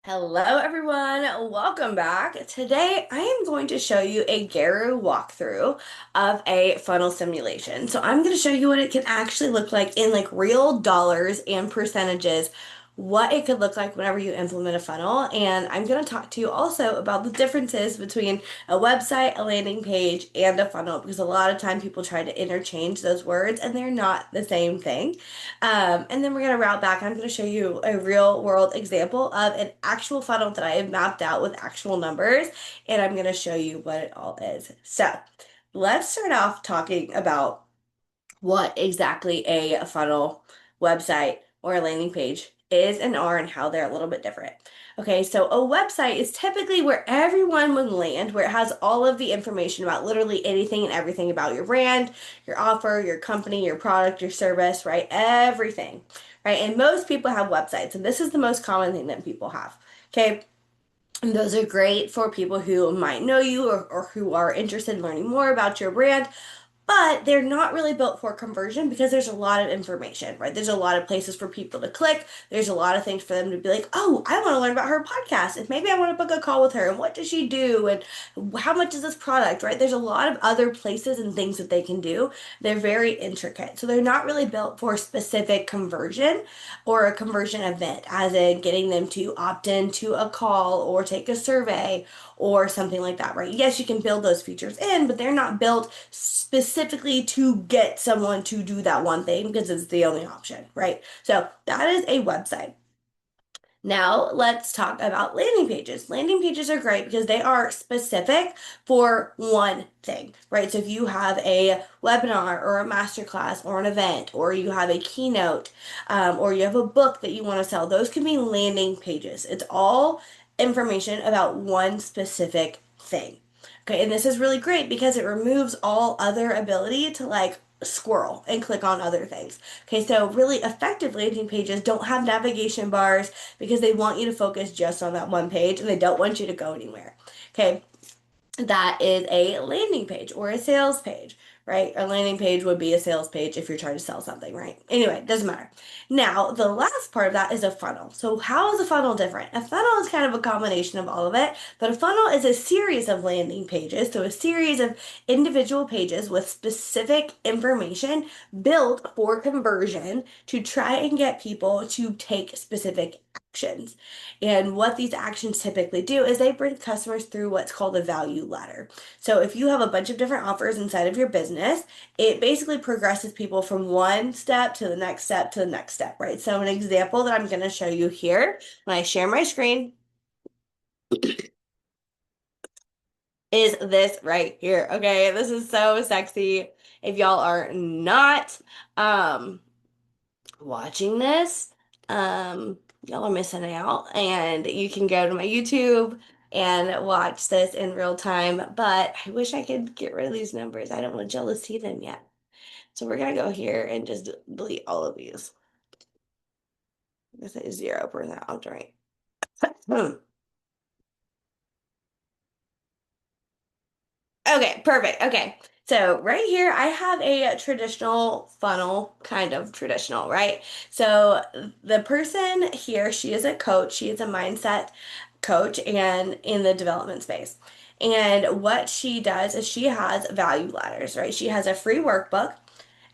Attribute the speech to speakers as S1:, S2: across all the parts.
S1: Hello everyone, welcome back. Today I am going to show you a Guru walkthrough of a funnel simulation. So I'm going to show you what it can actually look like in like real dollars and percentages, what it could look like whenever you implement a funnel. And I'm going to talk to you also about the differences between a website, a landing page, and a funnel because a lot of time people try to interchange those words and they're not the same thing. And then we're going to route back. I'm going to show you a real world example of an actual funnel that I have mapped out with actual numbers, and I'm going to show you what it all is. So let's start off talking about what exactly a funnel website or a landing page is and are and how they're a little bit different. Okay, so a website is typically where everyone would land, where it has all of the information about literally anything and everything about your brand, your offer, your company, your product, your service, right? Everything, right? And most people have websites, and this is the most common thing that people have. Okay, and those are great for people who might know you or who are interested in learning more about your brand, but they're not really built for conversion because there's a lot of information, right? There's a lot of places for people to click. There's a lot of things for them to be like, oh, I want to learn about her podcast. And maybe I want to book a call with her. And what does she do? And how much is this product, right? There's a lot of other places and things that they can do. They're very intricate. So they're not really built for specific conversion or a conversion event, as in getting them to opt in to a call or take a survey or something like that, right? Yes, you can build those features in, but they're not built specifically to get someone to do that one thing because it's the only option, right? So that is a website. Now let's talk about landing pages. Landing pages are great because they are specific for one thing, right? So if you have a webinar or a masterclass or an event, or you have a keynote, or you have a book that you want to sell, those can be landing pages. It's all information about one specific thing. Okay, and this is really great because it removes all other ability to like squirrel and click on other things. Okay, so really effective landing pages don't have navigation bars because they want you to focus just on that one page and they don't want you to go anywhere. Okay, that is a landing page or a sales page, right? A landing page would be a sales page if you're trying to sell something, right? Anyway, it doesn't matter. Now, the last part of that is a funnel. So, how is a funnel different? A funnel is kind of a combination of all of it, but a funnel is a series of landing pages. So, a series of individual pages with specific information built for conversion to try and get people to take specific actions. And what these actions typically do is they bring customers through what's called a value ladder. So if you have a bunch of different offers inside of your business, it basically progresses people from one step to the next step to the next step, right? So an example that I'm going to show you here when I share my screen is this right here. Okay, this is so sexy. If y'all are not um watching this, y'all are missing out. And you can go to my YouTube and watch this in real time. But I wish I could get rid of these numbers. I don't want y'all to see them yet. So we're gonna go here and just delete all of these. This is 0% off, right? Okay, perfect. Okay. So right here, I have a traditional funnel, kind of traditional, right? So the person here, she is a coach. She is a mindset coach and in the development space. And what she does is she has value ladders, right? She has a free workbook,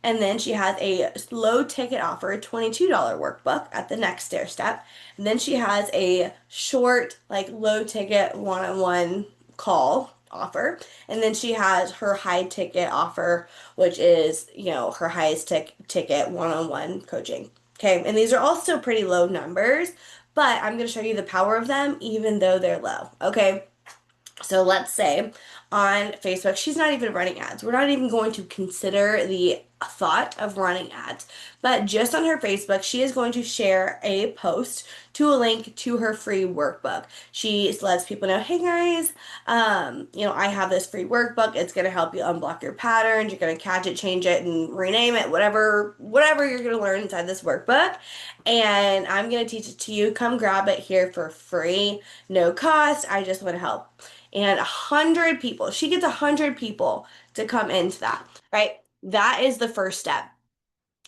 S1: and then she has a low ticket offer, $22 workbook at the next stair step. And then she has a short, like low ticket one-on-one call offer. And then she has her high ticket offer, which is, her highest ticket one-on-one coaching. Okay. And these are all still pretty low numbers, but I'm going to show you the power of them, even though they're low. Okay. So let's say on Facebook, she's not even running ads. We're not even going to consider the thought of running ads. But just on her Facebook, she is going to share a post to a link to her free workbook. She lets people know, hey guys, I have this free workbook. It's going to help you unblock your patterns. You're going to catch it, change it, and rename it, whatever you're going to learn inside this workbook. And I'm going to teach it to you. Come grab it here for free, no cost. I just want to help. And 100 people, she gets 100 people to come into that, right? That is the first step.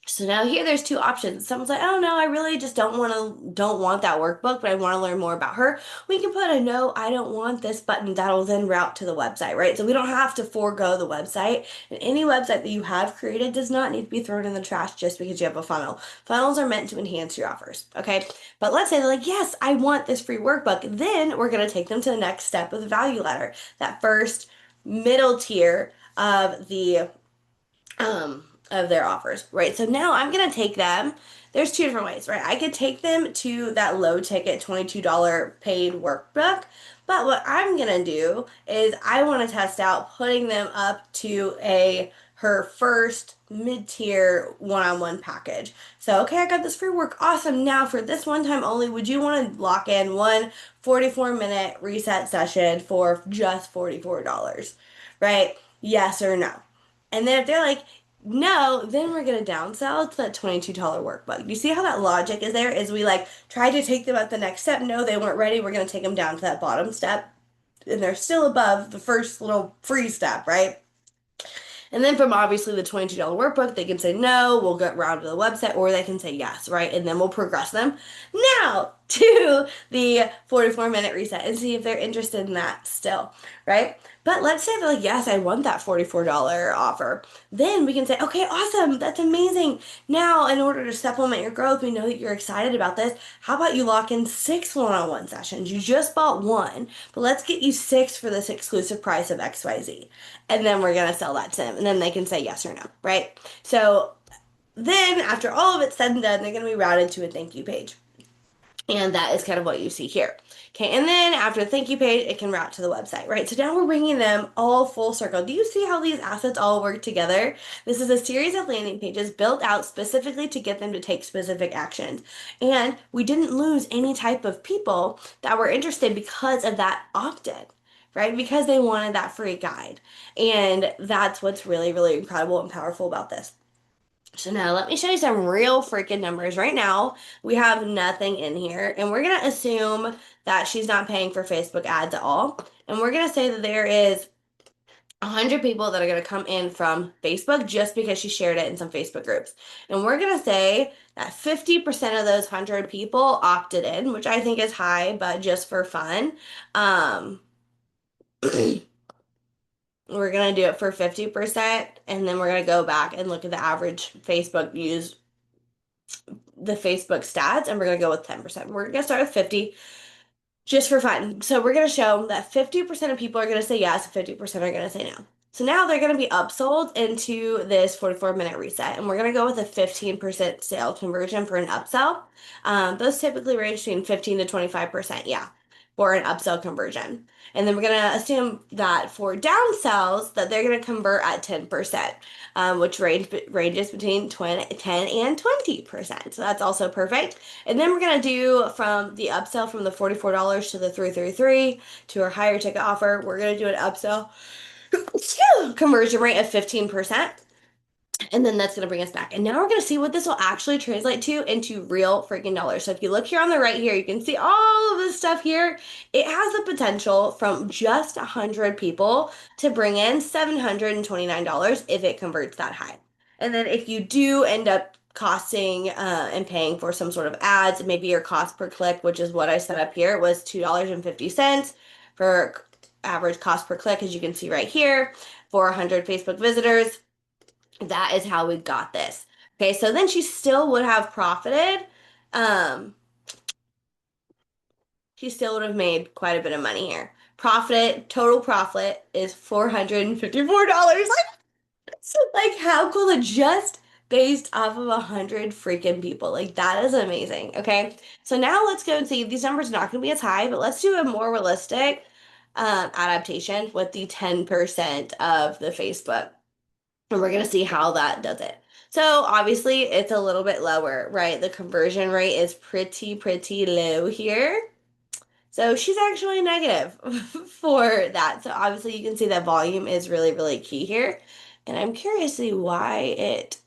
S1: So now here there's two options. Someone's like, oh no, I really just don't want that workbook, but I want to learn more about her. We can put a no, I don't want this button that'll then route to the website, right? So we don't have to forego the website. And any website that you have created does not need to be thrown in the trash just because you have a funnel. Funnels are meant to enhance your offers, okay? But let's say they're like, yes, I want this free workbook. Then we're gonna take them to the next step with a value ladder. That first middle tier of their offers, right? So now I'm gonna take them. There's two different ways, right? I could take them to that low ticket $22 paid workbook, but what I'm gonna do is I want to test out putting them up to a her first mid-tier one-on-one package. So, okay, I got this free work. Awesome. Now for this one time only, would you want to lock in one 44-minute reset session for just $44? Right? Yes or no? And then if they're like, no, then we're gonna downsell to that $22 workbook. You see how that logic is there? Is we like try to take them at the next step. No, they weren't ready. We're gonna take them down to that bottom step. And they're still above the first little free step, right? And then from obviously the $22 workbook, they can say no, we'll get round to the website, or they can say yes, right? And then we'll progress them now to the 44-minute reset and see if they're interested in that still, right? But let's say they're like, yes, I want that $44 offer. Then we can say, okay, awesome, that's amazing. Now, in order to supplement your growth, we know that you're excited about this. How about you lock in six one-on-one sessions? You just bought one, but let's get you six for this exclusive price of XYZ. And then we're gonna sell that to them. And then they can say yes or no, right? So then after all of it's said and done, they're gonna be routed to a thank you page. And that is kind of what you see here. Okay, and then after the thank you page, it can route to the website, right? So now we're bringing them all full circle. Do you see how these assets all work together? This is a series of landing pages built out specifically to get them to take specific actions. And we didn't lose any type of people that were interested because of that opt-in, right? Because they wanted that free guide. And that's what's really, really incredible and powerful about this. So now let me show you some real freaking numbers. Right now, we have nothing in here, and we're gonna assume that she's not paying for Facebook ads at all. And we're gonna say that there is 100 people that are gonna come in from Facebook just because she shared it in some Facebook groups. And we're gonna say that 50% of those 100 people opted in, which I think is high, but just for fun. Um, we're gonna do it for 50%, and then we're gonna go back and look at the average Facebook views, the Facebook stats, and we're gonna go with 10%. We're gonna start with 50 just for fun. So we're gonna show that 50% of people are gonna say yes, 50% are gonna say no. So now they're gonna be upsold into this 44-minute reset, and we're gonna go with a 15% sale conversion for an upsell. Those typically range between 15 to 25%, yeah, for an upsell conversion. And then we're gonna assume that for downsells that they're gonna convert at 10%, which ranges between 10 and 20%. So that's also perfect. And then we're gonna do from the upsell from the $44 to the 333 to our higher ticket offer. We're gonna do an upsell conversion rate of 15%. And then that's going to bring us back. And now we're going to see what this will actually translate to into real freaking dollars. So if you look here on the right here, you can see all of this stuff here. It has the potential from just 100 people to bring in $729 if it converts that high. And then if you do end up costing and paying for some sort of ads, maybe your cost per click, which is what I set up here, was $2.50 for average cost per click, as you can see right here, for 100 Facebook visitors. That is how we got this. Okay, so then she still would have profited. Um, she still would have made quite a bit of money here. Total profit is $454. Like how cool that just based off of 100 freaking people. Like that is amazing. Okay, so now let's go and see. These numbers are not going to be as high, but let's do a more realistic adaptation with the 10% of the Facebook. And we're going to see how that does it. So obviously it's a little bit lower, right? The conversion rate is pretty low here. So she's actually negative for that. So obviously you can see that volume is really, really key here. And I'm curious to see where it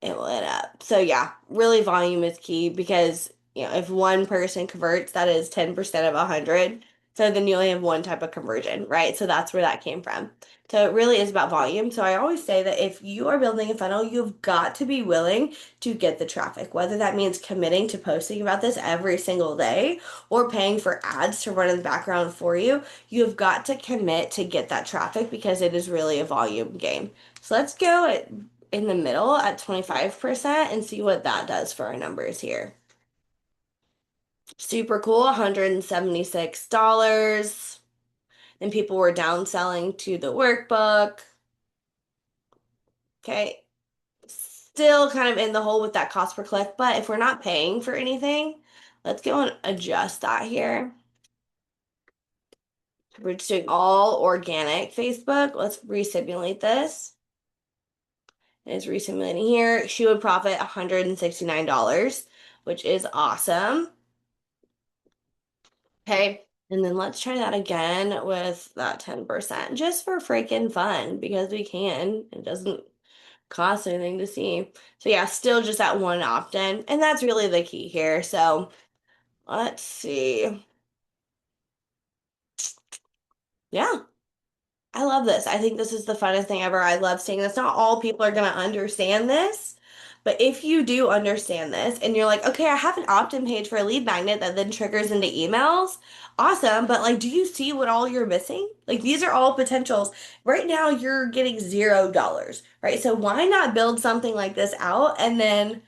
S1: went up. So yeah, really volume is key because, if one person converts, that is 10% of 100. So then you only have one type of conversion, right? So that's where that came from. So it really is about volume. So I always say that if you are building a funnel, you've got to be willing to get the traffic, whether that means committing to posting about this every single day or paying for ads to run in the background for you. You've got to commit to get that traffic because it is really a volume game. So let's go in the middle at 25% and see what that does for our numbers here. Super cool, $176. And people were downselling to the workbook. Okay. Still kind of in the hole with that cost per click, but if we're not paying for anything, let's go and adjust that here. We're just doing all organic Facebook. Let's resimulate this. It's resimulating here. She would profit $169, which is awesome. Okay. And then let's try that again with that 10% just for freaking fun because we can. It doesn't cost anything to see. So yeah, still just that one opt-in. And that's really the key here. So let's see. Yeah. I love this. I think this is the funnest thing ever. I love seeing this. Not all people are going to understand this, but if you do understand this and you're like, okay, I have an opt-in page for a lead magnet that then triggers into emails, awesome. But like, do you see what all you're missing? Like, these are all potentials. Right now, you're getting $0, right? So why not build something like this out and then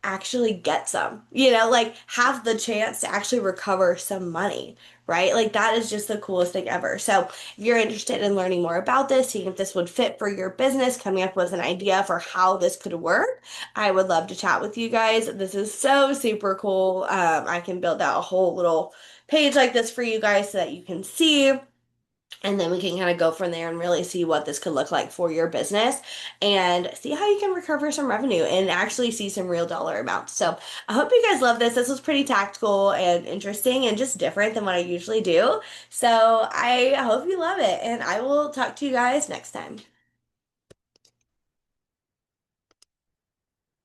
S1: actually get some, like have the chance to actually recover some money, right? Like that is just the coolest thing ever. So if you're interested in learning more about this, seeing if this would fit for your business, coming up with an idea for how this could work, I would love to chat with you guys. This is so super cool. I can build out a whole little page like this for you guys so that you can see. And then we can kind of go from there and really see what this could look like for your business and see how you can recover some revenue and actually see some real dollar amounts. So I hope you guys love this. This was pretty tactical and interesting and just different than what I usually do. So I hope you love it, and I will talk to you guys next time.